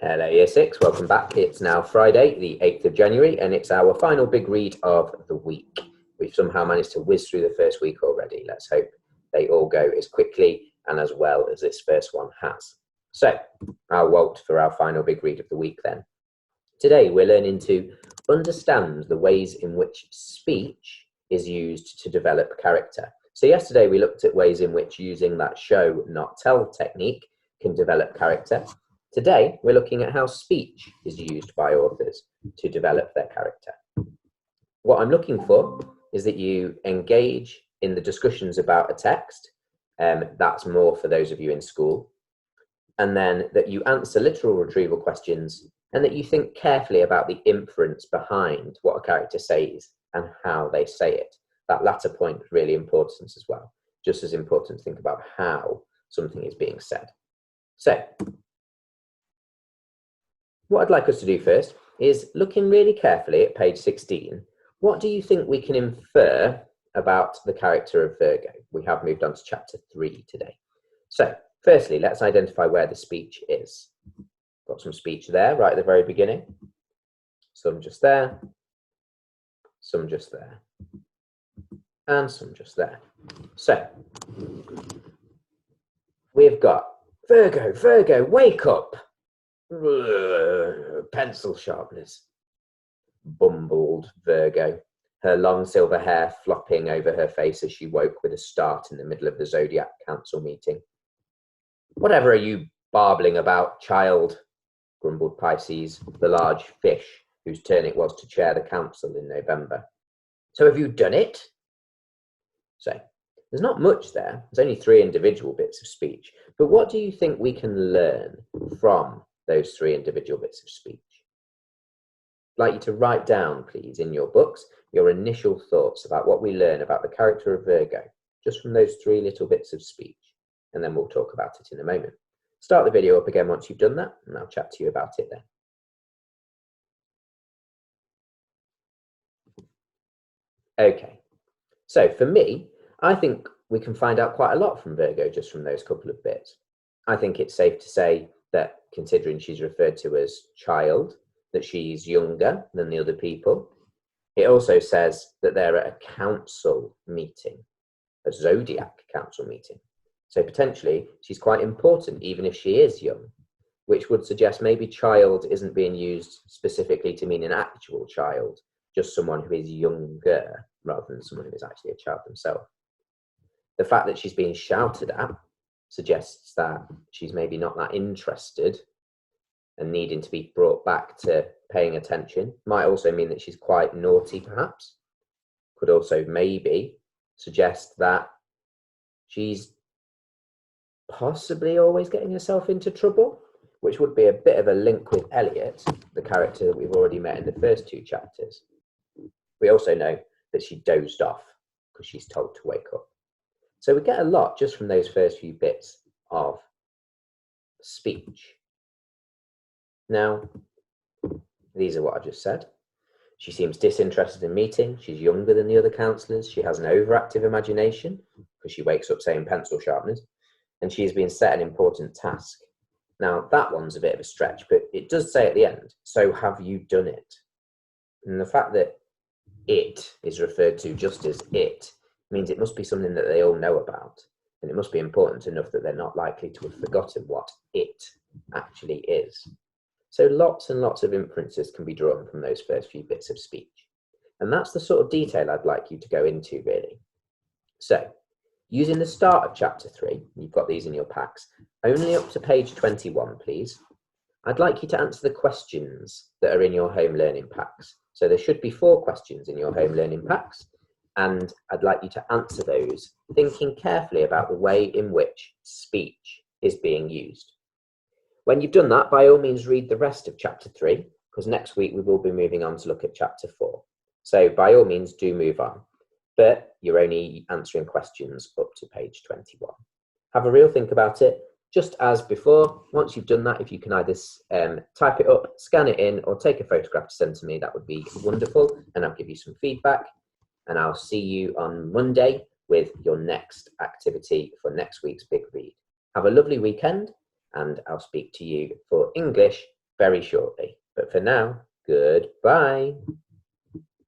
Hello Year 6, welcome back. It's now Friday, the 8th of January, and it's our final big read of the week. We've somehow managed to whiz through the first week already. Let's hope they all go as quickly and as well as this first one has. So, our Walt for our final big read of the week then. Today we're learning to understand the ways in which speech is used to develop character. So yesterday we looked at ways in which using that show, not tell technique can develop character. Today, we're looking at how speech is used by authors to develop their character. What I'm looking for is that you engage in the discussions about a text. That's more for those of you in school. And then that you answer literal retrieval questions and that you think carefully about the inference behind what a character says and how they say it. That latter point is really important as well. Just as important to think about how something is being said. So, what I'd like us to do first is looking really carefully at page 16. What do you think we can infer about the character of Virgo? We have moved on to chapter 3 today. So, firstly, let's identify where the speech is. Got some speech there right at the very beginning. Some just there, some just there, and some just there. So, we've got Virgo, wake up. Pencil sharpness, bumbled Virgo, her long silver hair flopping over her face as she woke with a start in the middle of the Zodiac Council meeting. Whatever are you barbling about, child? Grumbled Pisces, the large fish whose turn it was to chair the council in November. So have you done it? So, there's not much there. There's only 3 individual bits of speech. But what do you think we can learn from those 3 individual bits of speech? I'd like you to write down, please, in your books, your initial thoughts about what we learn about the character of Virgo, just from those 3 little bits of speech, and then we'll talk about it in a moment. Start the video up again once you've done that, and I'll chat to you about it then. Okay, so for me, I think we can find out quite a lot from Virgo just from those couple of bits. I think it's safe to say that, considering she's referred to as child, that she's younger than the other people. It also says that they're at a council meeting, a Zodiac council meeting. So potentially she's quite important even if she is young, which would suggest maybe child isn't being used specifically to mean an actual child, just someone who is younger rather than someone who is actually a child themselves. The fact that she's being shouted at suggests that she's maybe not that interested and needing to be brought back to paying attention. Might also mean that she's quite naughty, perhaps. Could also maybe suggest that she's possibly always getting herself into trouble, which would be a bit of a link with Elliot, the character that we've already met in the first 2 chapters. We also know that she dozed off because she's told to wake up. So we get a lot just from those first few bits of speech. Now, these are what I've just said. She seems disinterested in meeting. She's younger than the other councillors. She has an overactive imagination because she wakes up saying pencil sharpness. And she has been set an important task. Now, that one's a bit of a stretch, but it does say at the end, so have you done it? And the fact that it is referred to just as it means it must be something that they all know about, and it must be important enough that they're not likely to have forgotten what it actually is. So lots and lots of inferences can be drawn from those first few bits of speech. And that's the sort of detail I'd like you to go into, really. So, using the start of chapter 3, you've got these in your packs, only up to page 21, please. I'd like you to answer the questions that are in your home learning packs. So there should be 4 questions in your home learning packs, and I'd like you to answer those, thinking carefully about the way in which speech is being used. When you've done that, by all means, read the rest of chapter 3, because next week we will be moving on to look at chapter 4. So by all means, do move on, but you're only answering questions up to page 21. Have a real think about it. Just as before, once you've done that, if you can either type it up, scan it in, or take a photograph to send to me, that would be wonderful, and I'll give you some feedback. And I'll see you on Monday with your next activity for next week's big read. Have a lovely weekend, and I'll speak to you for English very shortly. But for now, goodbye.